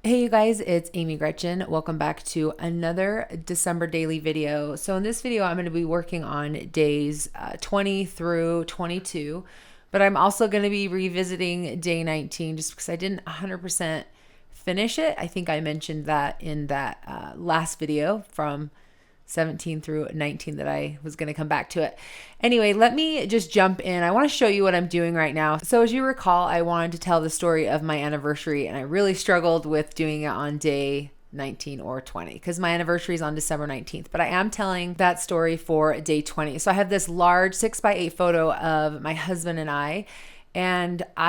Hey you guys, it's Amy Gretchen. Welcome back to another December daily video. So in this video, I'm going to be working on days 20 through 22, but I'm also going to be revisiting day 19 just because I didn't 100% finish it. I think I mentioned that in that last video from 17 through 19 that I was going to come back to it. Anyway, let me just jump in. I want to show you what I'm doing right now. So as you recall, I wanted to tell the story of my anniversary, and I really struggled with doing it on day 19 or 20 because my anniversary is on December 19th, but I am telling that story for day 20. So I have this large 6x8 photo of my husband and I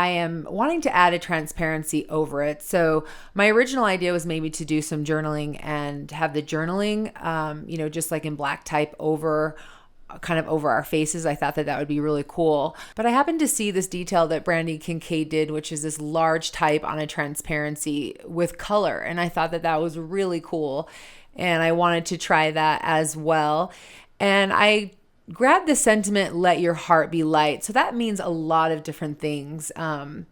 am wanting to add a transparency over it. So my original idea was maybe to do some journaling and have the journaling, just like in black type over our faces. I thought that that would be really cool. But I happened to see this detail that Brandy Kincaid did, which is this large type on a transparency with color. And I thought that that was really cool. And I wanted to try that as well. And I grab the sentiment, let your heart be light. So that means a lot of different things. I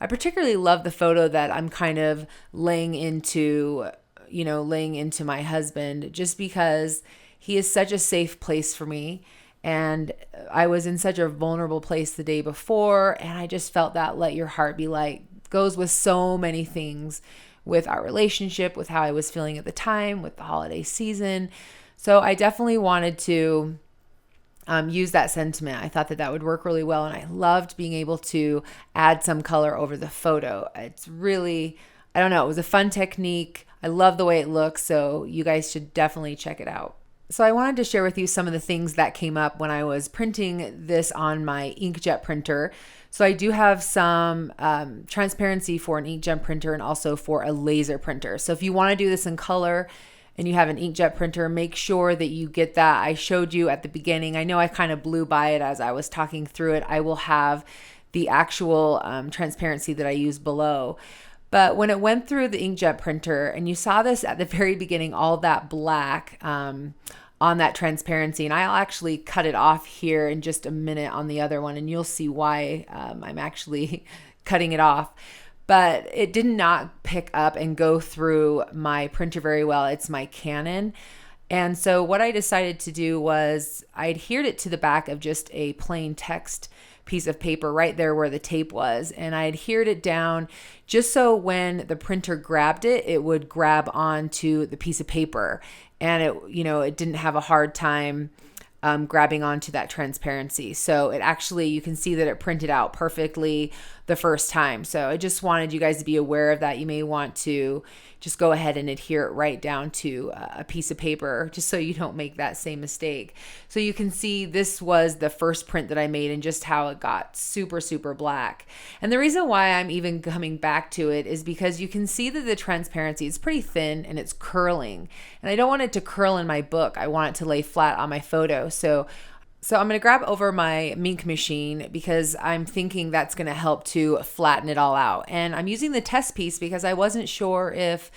particularly love the photo that I'm kind of laying into my husband, just because he is such a safe place for me. And I was in such a vulnerable place the day before. And I just felt that let your heart be light goes with so many things, with our relationship, with how I was feeling at the time, with the holiday season. So I definitely wanted to use that sentiment. I thought that that would work really well, and I loved being able to add some color over the photo. It's really, I don't know, it was a fun technique. I love the way it looks, so you guys should definitely check it out. So I wanted to share with you some of the things that came up when I was printing this on my inkjet printer. So I do have some transparency for an inkjet printer and also for a laser printer. So if you want to do this in color and you have an inkjet printer, make sure that you get that. I showed you at the beginning. I know I kind of blew by it as I was talking through it. I will have the actual transparency that I use below. But when it went through the inkjet printer, and you saw this at the very beginning, all that black on that transparency, and I'll actually cut it off here in just a minute on the other one, and you'll see why I'm actually cutting it off. But it did not pick up and go through my printer very well. It's my Canon. And so what I decided to do was I adhered it to the back of just a plain text piece of paper right there where the tape was. And I adhered it down just so when the printer grabbed it, it would grab onto the piece of paper. And it didn't have a hard time grabbing onto that transparency. So it actually, you can see that it printed out perfectly the first time. So I just wanted you guys to be aware of that. You may want to just go ahead and adhere it right down to a piece of paper just so you don't make that same mistake. So you can see this was the first print that I made and just how it got super, super black. And the reason why I'm even coming back to it is because you can see that the transparency is pretty thin and it's curling. And I don't want it to curl in my book. I want it to lay flat on my photo. So I'm going to grab over my Minc machine because I'm thinking that's going to help to flatten it all out. And I'm using the test piece because I wasn't sure if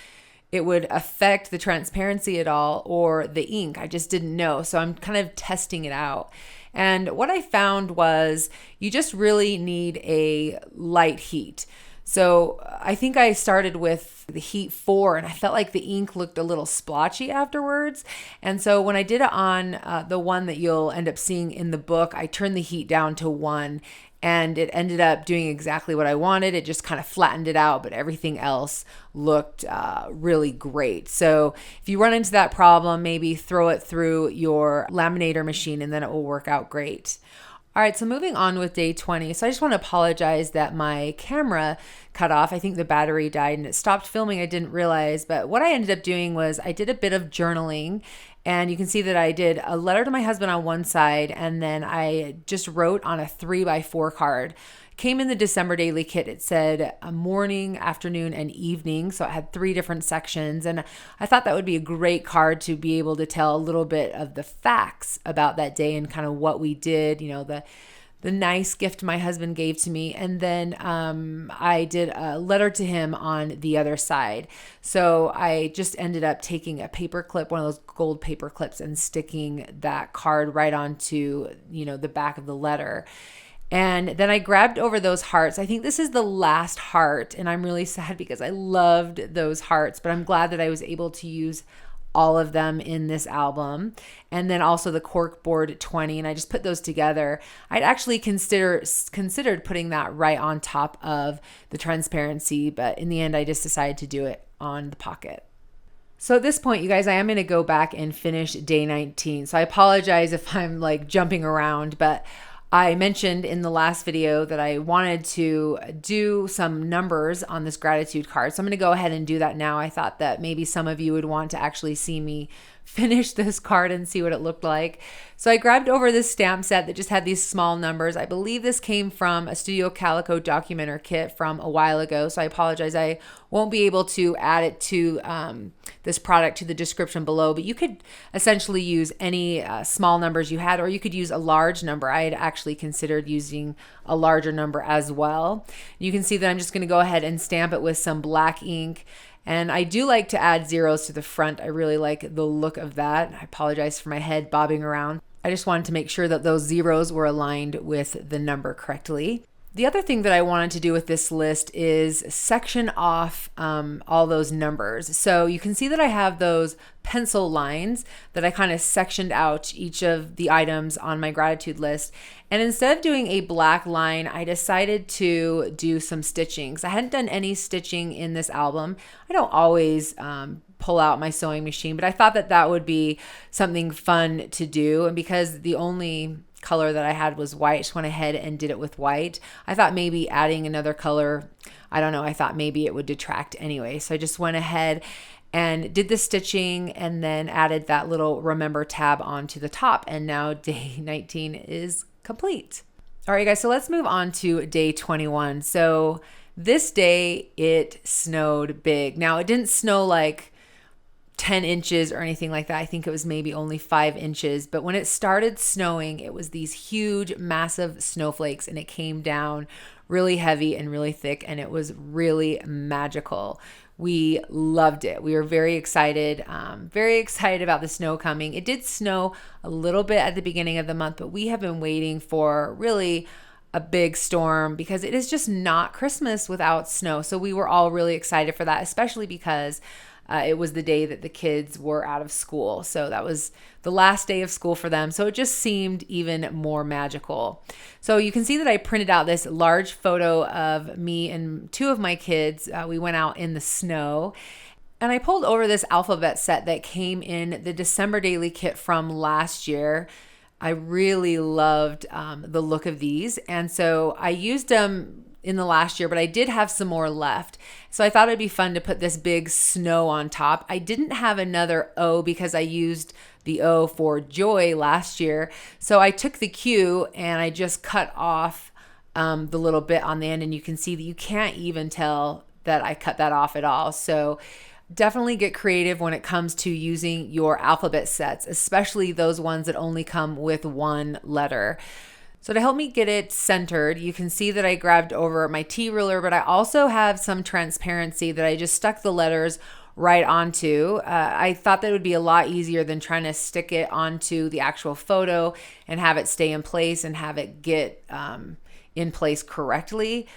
it would affect the transparency at all or the ink. I just didn't know. So I'm kind of testing it out. And what I found was you just really need a light heat. So I think I started with the heat 4 and I felt like the ink looked a little splotchy afterwards. And so when I did it on the one that you'll end up seeing in the book, I turned the heat down to 1 and it ended up doing exactly what I wanted. It just kind of flattened it out, but everything else looked really great. So if you run into that problem, maybe throw it through your laminator machine and then it will work out great. All right, so moving on with day 20. So I just want to apologize that my camera cut off. I think the battery died and it stopped filming. I didn't realize, but what I ended up doing was I did a bit of journaling, and you can see that I did a letter to my husband on one side, and then I just wrote on a 3x4 card. Came in the December daily kit. It said a morning, afternoon, and evening. So it had 3 different sections. And I thought that would be a great card to be able to tell a little bit of the facts about that day and kind of what we did, the nice gift my husband gave to me. And then I did a letter to him on the other side. So I just ended up taking a paper clip, one of those gold paper clips, and sticking that card right onto, the back of the letter. And then I grabbed over those hearts. I think this is the last heart, and I'm really sad because I loved those hearts, but I'm glad that I was able to use all of them in this album. And then also the corkboard 20, and I just put those together. I'd actually considered putting that right on top of the transparency, but in the end I just decided to do it on the pocket. So at this point, you guys, I am going to go back and finish day 19. So I apologize if I'm like jumping around, but I mentioned in the last video that I wanted to do some numbers on this gratitude card. So I'm going to go ahead and do that now. I thought that maybe some of you would want to actually see me finish this card and see what it looked like. So I grabbed over this stamp set that just had these small numbers. I believe this came from a Studio Calico documenter kit from a while ago. So I apologize. I won't be able to add it to this product to the description below, but you could essentially use any small numbers you had, or you could use a large number. I had actually considered using a larger number as well. You can see that I'm just going to go ahead and stamp it with some black ink. And I do like to add zeros to the front. I really like the look of that. I apologize for my head bobbing around. I just wanted to make sure that those zeros were aligned with the number correctly. The other thing that I wanted to do with this list is section off all those numbers. So you can see that I have those pencil lines that I kind of sectioned out each of the items on my gratitude list. And instead of doing a black line, I decided to do some stitching. So I hadn't done any stitching in this album. I don't always pull out my sewing machine, but I thought that that would be something fun to do. And because the only color that I had was white, just went ahead and did it with white. I thought maybe adding another color, I don't know, I thought maybe it would detract anyway. So I just went ahead and did the stitching and then added that little remember tab onto the top. And now day 19 is complete. All right, guys, so let's move on to day 21. So this day it snowed big. Now it didn't snow like 10 inches or anything like that. I think it was maybe only 5 inches. But when it started snowing, it was these huge, massive snowflakes, and it came down really heavy and really thick, and it was really magical. We loved it. We were very excited about the snow coming. It did snow a little bit at the beginning of the month, but we have been waiting for really a big storm because it is just not Christmas without snow. So we were all really excited for that, especially because it was the day that the kids were out of school. So that was the last day of school for them. So it just seemed even more magical. So you can see that I printed out this large photo of me and two of my kids. We went out in the snow. And I pulled over this alphabet set that came in the December daily kit from last year. I really loved the look of these. And so I used them in the last year, but I did have some more left. So I thought it'd be fun to put this big snow on top. I didn't have another O because I used the O for joy last year. So I took the Q and I just cut off the little bit on the end, and you can see that you can't even tell that I cut that off at all. So definitely get creative when it comes to using your alphabet sets, especially those ones that only come with one letter. So to help me get it centered, you can see that I grabbed over my T-ruler, but I also have some transparency that I just stuck the letters right onto. I thought that would be a lot easier than trying to stick it onto the actual photo and have it stay in place and have it get in place correctly.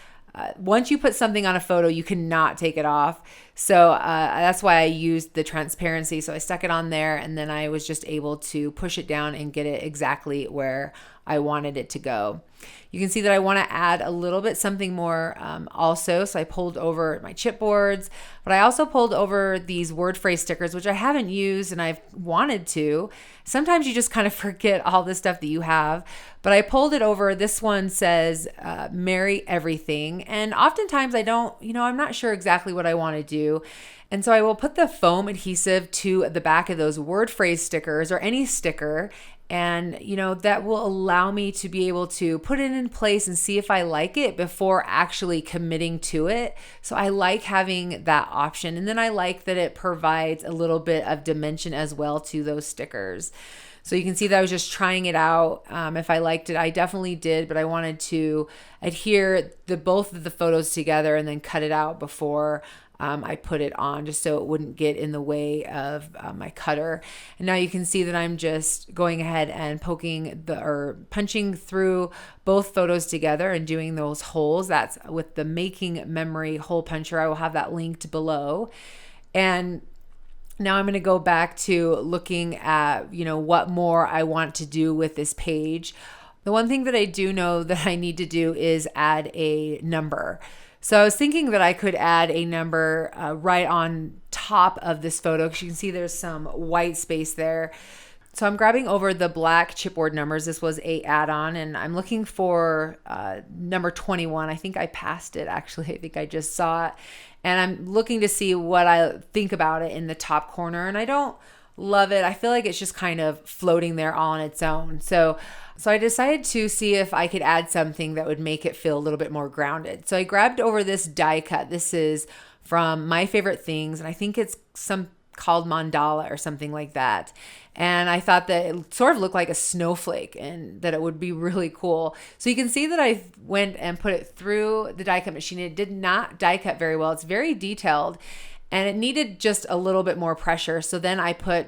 Once you put something on a photo, you cannot take it off. So that's why I used the transparency. So I stuck it on there, and then I was just able to push it down and get it exactly where I wanted it to go. You can see that I want to add a little bit something more also. So I pulled over my chipboards, but I also pulled over these word phrase stickers, which I haven't used and I've wanted to. Sometimes you just kind of forget all the stuff that you have, but I pulled it over. This one says, Merry Everything. And oftentimes I don't, I'm not sure exactly what I want to do. And so I will put the foam adhesive to the back of those word phrase stickers or any sticker. And, that will allow me to be able to put it in place and see if I like it before actually committing to it. So I like having that option. And then I like that it provides a little bit of dimension as well to those stickers. So you can see that I was just trying it out. If I liked it, I definitely did, but I wanted to adhere both of the photos together and then cut it out before I put it on just so it wouldn't get in the way of my cutter. And now you can see that I'm just going ahead and punching through both photos together and doing those holes. That's with the Making Memory hole puncher. I will have that linked below. And now I'm going to go back to looking at, what more I want to do with this page. The one thing that I do know that I need to do is add a number. So I was thinking that I could add a number right on top of this photo, because you can see there's some white space there. So I'm grabbing over the black chipboard numbers. This was a add-on, and I'm looking for number 21. I think I passed it, actually. I think I just saw it. And I'm looking to see what I think about it in the top corner, and I don't love it. I feel like it's just kind of floating there all on its own. So I decided to see if I could add something that would make it feel a little bit more grounded. So I grabbed over this die cut. This is from My Favorite Things, and I think it's called Mandala or something like that. And I thought that it sort of looked like a snowflake and that it would be really cool. So you can see that I went and put it through the die cut machine. It did not die cut very well. It's very detailed, and it needed just a little bit more pressure. So then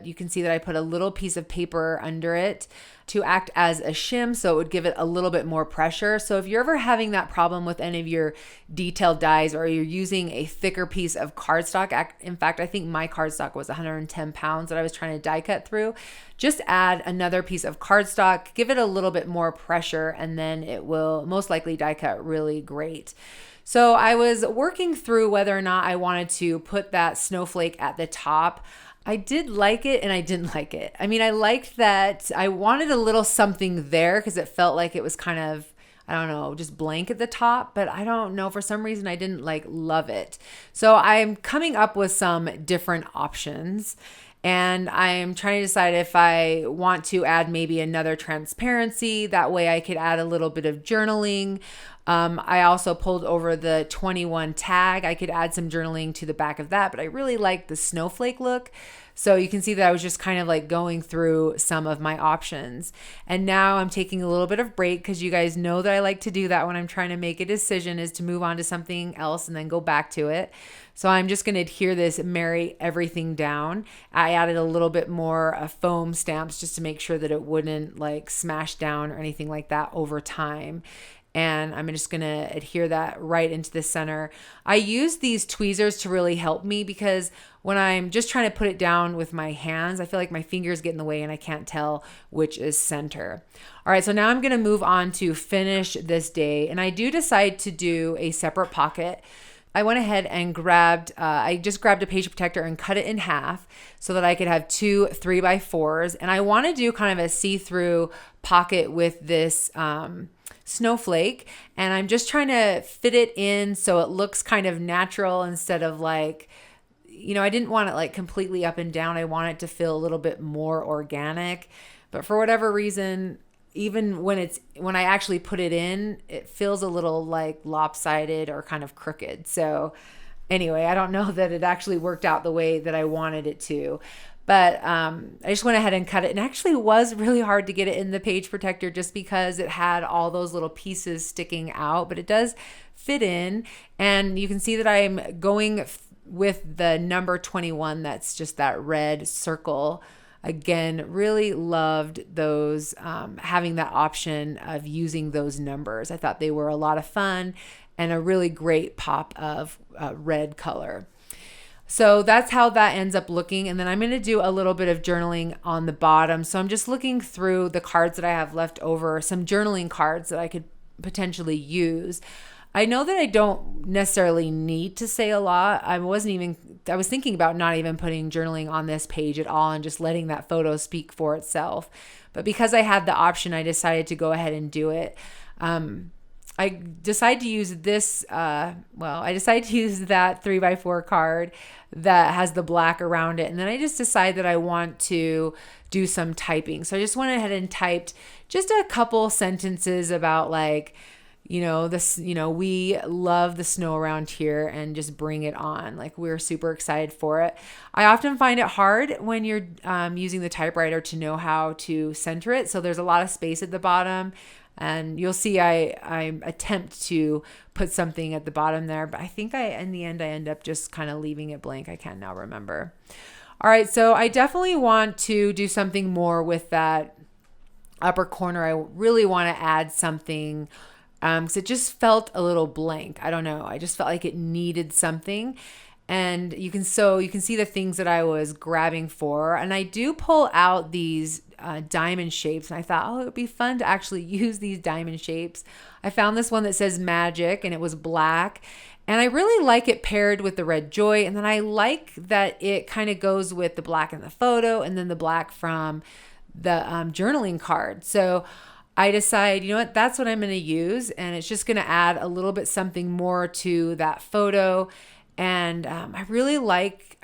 you can see that I put a little piece of paper under it to act as a shim, so it would give it a little bit more pressure. So if you're ever having that problem with any of your detailed dies, or you're using a thicker piece of cardstock, in fact, I think my cardstock was 110 pounds that I was trying to die cut through, just add another piece of cardstock, give it a little bit more pressure, and then it will most likely die cut really great. So I was working through whether or not I wanted to put that snowflake at the top. I did like it and I didn't like it. I mean, I liked that I wanted a little something there because it felt like it was kind of, I don't know, just blank at the top, but I don't know, for some reason I didn't love it. So I'm coming up with some different options, and I'm trying to decide if I want to add maybe another transparency. That way I could add a little bit of journaling. I also pulled over the 21 tag. I could add some journaling to the back of that, but I really like the snowflake look. So you can see that I was just kind of going through some of my options. And now I'm taking a little bit of break, because you guys know that I like to do that when I'm trying to make a decision, is to move on to something else and then go back to it. So I'm just going to adhere this Marry Everything down. I added a little bit more foam stamps just to make sure that it wouldn't smash down or anything like that over time. And I'm just going to adhere that right into the center. I use these tweezers to really help me, because when I'm just trying to put it down with my hands, I feel like my fingers get in the way and I can't tell which is center. All right, so now I'm going to move on to finish this day. And I do decide to do a separate pocket. I went ahead and I just grabbed a page protector and cut it in half so that I could have 2 3x4s. And I want to do kind of a see-through pocket with this snowflake. And I'm just trying to fit it in so it looks kind of natural, instead of I didn't want it completely up and down. I want it to feel a little bit more organic. But for whatever reason, even when I actually put it in, it feels a little lopsided or kind of crooked. So anyway, I don't know that it actually worked out the way that I wanted it to. But I just went ahead and cut it. And actually it was really hard to get it in the page protector, just because it had all those little pieces sticking out. But it does fit in. And you can see that I'm going with the number 21. That's just that red circle. Again, really loved those, having that option of using those numbers. I thought they were a lot of fun and a really great pop of red color. So that's how that ends up looking. And then I'm going to do a little bit of journaling on the bottom. So I'm just looking through the cards that I have left over, some journaling cards that I could potentially use. I know that I don't necessarily need to say a lot. I was thinking about not even putting journaling on this page at all and just letting that photo speak for itself. But because I had the option, I decided to go ahead and do it. I decided to use this, I decided to use that 3x4 card that has the black around it. And then I just decided that I want to do some typing. So I just went ahead and typed just a couple sentences about we love the snow around here and just bring it on. We're super excited for it. I often find it hard when you're using the typewriter to know how to center it. So there's a lot of space at the bottom. And you'll see I attempt to put something at the bottom there, but I think in the end, I end up just kind of leaving it blank. I can't now remember. All right, so I definitely want to do something more with that upper corner. I really want to add something because it just felt a little blank. I don't know. I just felt like it needed something. And you can see the things that I was grabbing for. And I do pull out these diamond shapes. And I thought, oh, it would be fun to actually use these diamond shapes. I found this one that says magic and it was black. And I really like it paired with the red joy. And then I like that it kind of goes with the black in the photo and then the black from the journaling card. So I decide, you know what, that's what I'm going to use. And it's just going to add a little bit something more to that photo. And I really like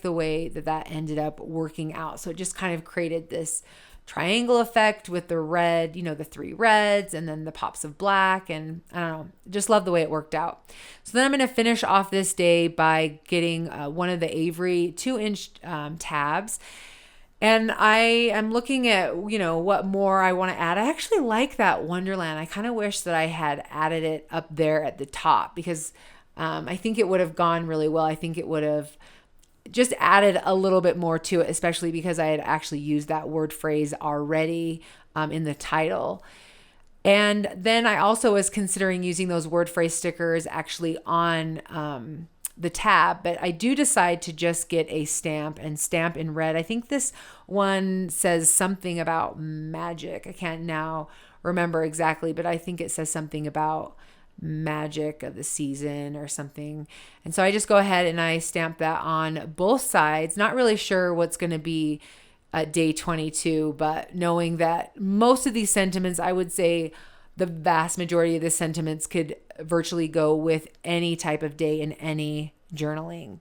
the way that ended up working out. So it just kind of created this triangle effect with the red, the 3 reds and then the pops of black. And I don't know, just love the way it worked out. So then I'm going to finish off this day by getting one of the Avery 2-inch tabs. And I am looking at, what more I want to add. I actually like that Wonderland. I kind of wish that I had added it up there at the top because I think it would have gone really well. I think it would have just added a little bit more to it, especially because I had actually used that word phrase already in the title. And then I also was considering using those word phrase stickers actually on the tab, but I do decide to just get a stamp and stamp in red. I think this one says something about magic. I can't now remember exactly, but I think it says something about magic of the season or something. And so I just go ahead and I stamp that on both sides. Not really sure what's going to be day 22, but knowing that most of these sentiments, I would say the vast majority of the sentiments could virtually go with any type of day in any journaling.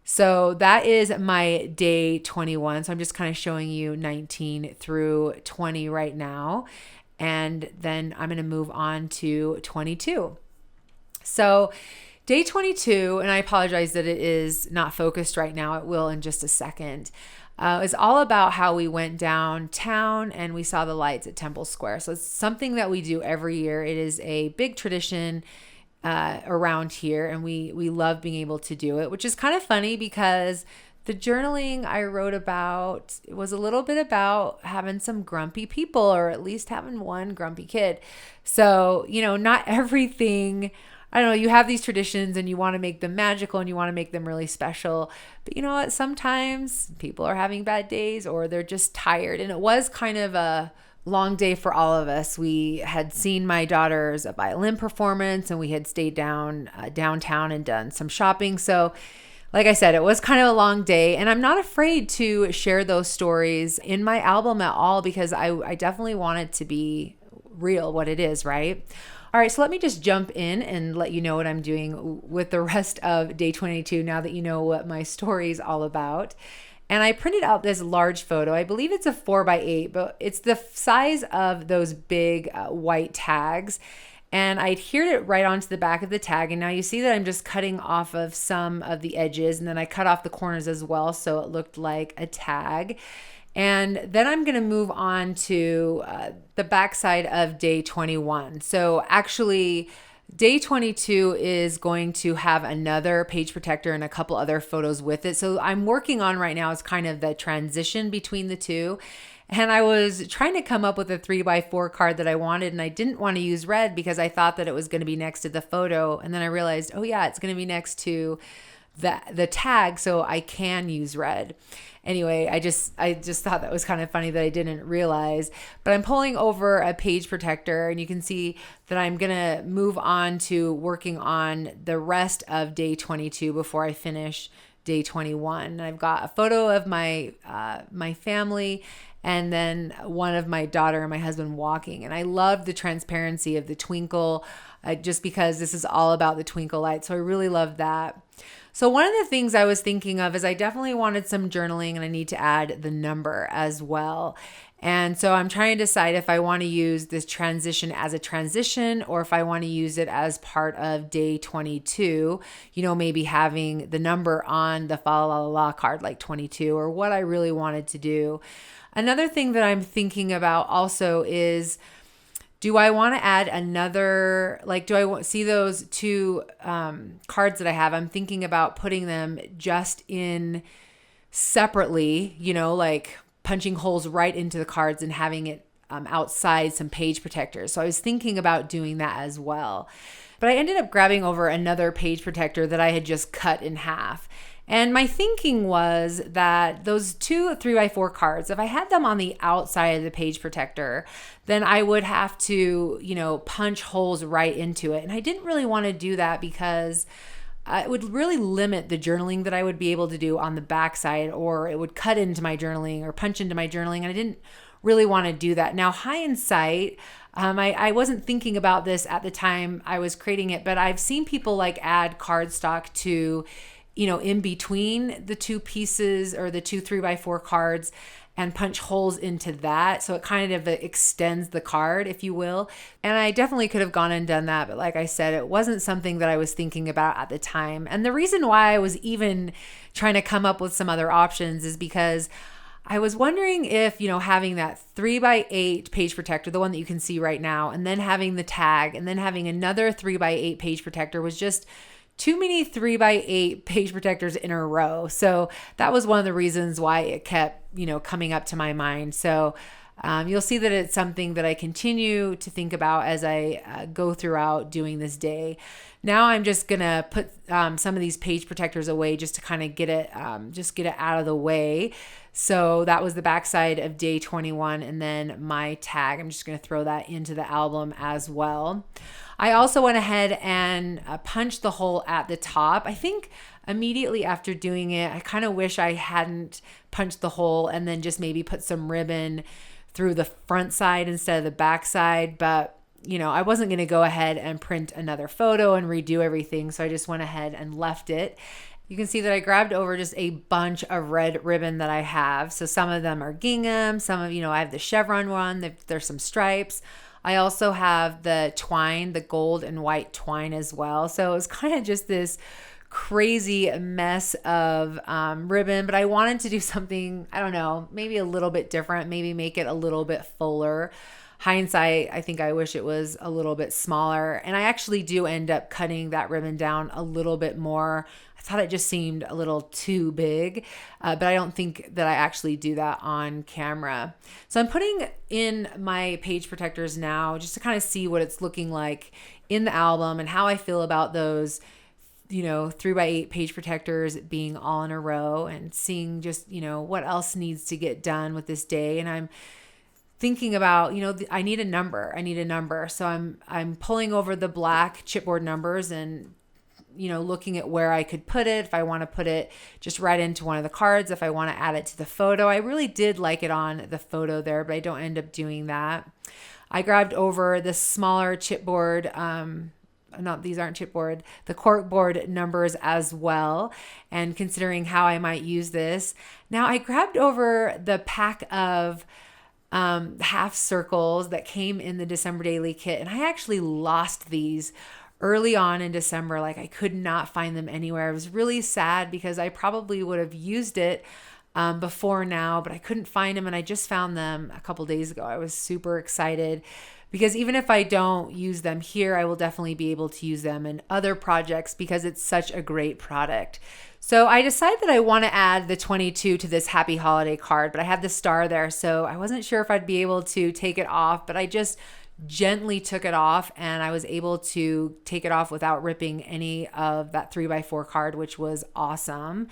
So that is my day 21. So I'm just kind of showing you 19 through 20 right now. And then I'm going to move on to 22. So day 22, and I apologize that it is not focused right now. It will in just a second. It's all about how we went downtown and we saw the lights at Temple Square. So it's something that we do every year. It is a big tradition around here, and we love being able to do it, which is kind of funny because the journaling I wrote about, it was a little bit about having some grumpy people, or at least having one grumpy kid. So, not everything, I don't know, you have these traditions and you want to make them magical and you want to make them really special. But you know what? Sometimes people are having bad days or they're just tired. And it was kind of a long day for all of us. We had seen my daughter's violin performance and we had stayed downtown and done some shopping. So like I said, it was kind of a long day, and I'm not afraid to share those stories in my album at all because I definitely want it to be real, what it is, right? All right, so let me just jump in and let you know what I'm doing with the rest of day 22 now that you know what my story is all about. And I printed out this large photo. I believe it's a 4x8, but it's the size of those big white tags. And I adhered it right onto the back of the tag. And now you see that I'm just cutting off of some of the edges. And then I cut off the corners as well, so it looked like a tag. And then I'm going to move on to the backside of day 21. So actually, day 22 is going to have another page protector and a couple other photos with it. So I'm working on right now is kind of the transition between the two. And I was trying to come up with a 3x4 card that I wanted, and I didn't want to use red because I thought that it was going to be next to the photo. And then I realized, oh yeah, it's going to be next to the tag, so I can use red. Anyway, I just thought that was kind of funny that I didn't realize. But I'm pulling over a page protector, and you can see that I'm going to move on to working on the rest of day 22 before I finish day 21. And I've got a photo of my family, and then one of my daughter and my husband walking. And I love the transparency of the twinkle, just because this is all about the twinkle light. So I really love that. So one of the things I was thinking of is I definitely wanted some journaling, and I need to add the number as well. And so I'm trying to decide if I want to use this transition as a transition or if I want to use it as part of day 22, maybe having the number on the fa la la la card like 22, or what I really wanted to do. Another thing that I'm thinking about also is do I want to add another, like, do I see those two cards that I have? I'm thinking about putting them just in separately, like punching holes right into the cards and having it outside some page protectors. So I was thinking about doing that as well. But I ended up grabbing over another page protector that I had just cut in half. And my thinking was that those two 3x4 cards, if I had them on the outside of the page protector, then I would have to, punch holes right into it. And I didn't really want to do that because it would really limit the journaling that I would be able to do on the backside, or it would cut into my journaling or punch into my journaling. And I didn't really want to do that. Now, hindsight, I wasn't thinking about this at the time I was creating it, but I've seen people like add cardstock to, in between the two pieces or the two 3x4 cards and punch holes into that. So it kind of extends the card, if you will. And I definitely could have gone and done that. But like I said, it wasn't something that I was thinking about at the time. And the reason why I was even trying to come up with some other options is because I was wondering if, having that 3x8 page protector, the one that you can see right now, and then having the tag, and then having another 3x8 page protector was just too many 3x8 page protectors in a row. So that was one of the reasons why it kept, coming up to my mind. So you'll see that it's something that I continue to think about as I go throughout doing this day. Now I'm just gonna put some of these page protectors away just to kind of get it out of the way. So that was the backside of day 21, and then my tag. I'm just gonna throw that into the album as well. I also went ahead and punched the hole at the top. I think immediately after doing it, I kind of wish I hadn't punched the hole and then just maybe put some ribbon through the front side instead of the back side. But, I wasn't going to go ahead and print another photo and redo everything. So I just went ahead and left it. You can see that I grabbed over just a bunch of red ribbon that I have. So some of them are gingham. Some of, I have the chevron one. There's some stripes. I also have the twine, the gold and white twine as well. So it was kind of just this crazy mess of ribbon, but I wanted to do something, I don't know, maybe a little bit different, maybe make it a little bit fuller. Hindsight, I think I wish it was a little bit smaller. And I actually do end up cutting that ribbon down a little bit more. I thought it just seemed a little too big, but I don't think that I actually do that on camera. So I'm putting in my page protectors now just to kind of see what it's looking like in the album and how I feel about those 3x8 page protectors being all in a row, and seeing just, what else needs to get done with this day. And I'm thinking about, I need a number. So I'm pulling over the black chipboard numbers and, looking at where I could put it. If I want to put it just right into one of the cards, if I want to add it to the photo. I really did like it on the photo there, but I don't end up doing that. I grabbed over the smaller chipboard, these aren't chipboard, the corkboard numbers as well, and considering how I might use this. Now I grabbed over the pack of half circles that came in the December Daily kit, and I actually lost these early on in December. Like, I could not find them anywhere. I was really sad because I probably would have used it before now, but I couldn't find them, and I just found them a couple days ago. I was super excited because even if I don't use them here, I will definitely be able to use them in other projects because it's such a great product. So I decided that I want to add the 22 to this Happy Holiday card, but I had the star there, so I wasn't sure if I'd be able to take it off, but I just gently took it off, and I was able to take it off without ripping any of that 3x4 card, which was awesome.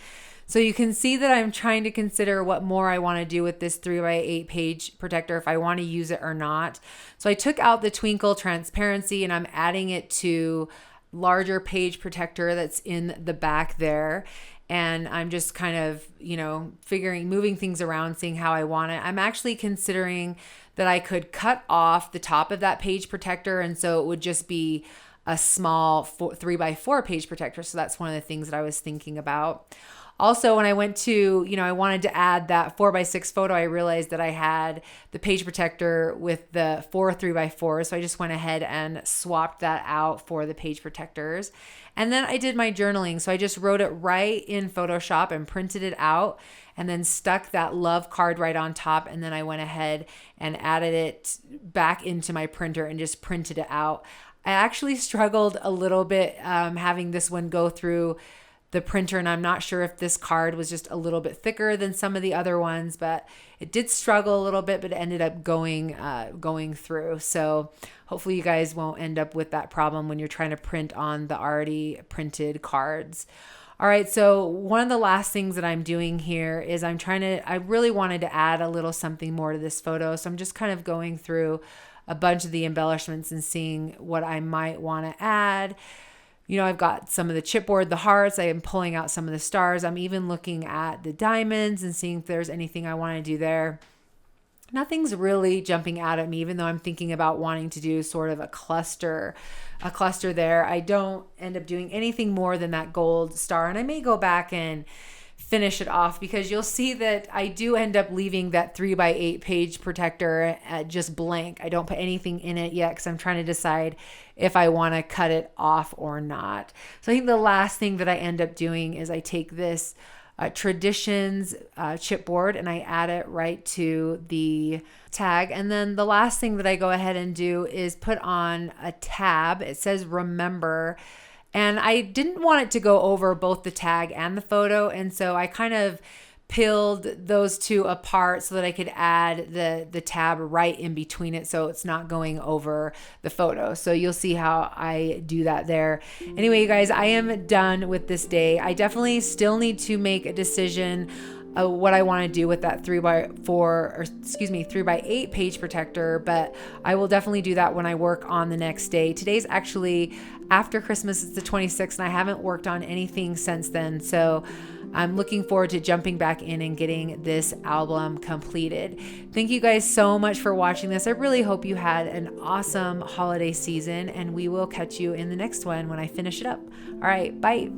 So you can see that I'm trying to consider what more I want to do with this 3x8 page protector, if I want to use it or not. So I took out the Twinkle Transparency, and I'm adding it to larger page protector that's in the back there. And I'm just kind of, moving things around, seeing how I want it. I'm actually considering that I could cut off the top of that page protector, and so it would just be a small 3x4 page protector. So that's one of the things that I was thinking about. Also, when I went to, I wanted to add that 4x6 photo, I realized that I had the page protector with the 4 3x4. So I just went ahead and swapped that out for the page protectors. And then I did my journaling. So I just wrote it right in Photoshop and printed it out and then stuck that love card right on top. And then I went ahead and added it back into my printer and just printed it out. I actually struggled a little bit having this one go through the printer, and I'm not sure if this card was just a little bit thicker than some of the other ones, but it did struggle a little bit, but it ended up going through. So hopefully you guys won't end up with that problem when you're trying to print on the already printed cards. All right, so one of the last things that I'm doing here is I really wanted to add a little something more to this photo. So I'm just kind of going through a bunch of the embellishments and seeing what I might want to add. I've got some of the chipboard, the hearts. I am pulling out some of the stars. I'm even looking at the diamonds and seeing if there's anything I want to do there. Nothing's really jumping out at me, even though I'm thinking about wanting to do sort of a cluster there. I don't end up doing anything more than that gold star. And I may go back and finish it off because you'll see that I do end up leaving that 3x8 page protector just blank. I don't put anything in it yet because I'm trying to decide if I want to cut it off or not. So I think the last thing that I end up doing is I take this Traditions chipboard and I add it right to the tag. And then the last thing that I go ahead and do is put on a tab. It says remember. And I didn't want it to go over both the tag and the photo. And so I kind of peeled those two apart so that I could add the tab right in between it so it's not going over the photo. So you'll see how I do that there. Anyway, you guys, I am done with this day. I definitely still need to make a decision what I want to do with that 3x8 page protector, but I will definitely do that when I work on the next day. Today's actually after Christmas, it's the 26th, and I haven't worked on anything since then. So I'm looking forward to jumping back in and getting this album completed. Thank you guys so much for watching this. I really hope you had an awesome holiday season, and we will catch you in the next one when I finish it up. All right, bye.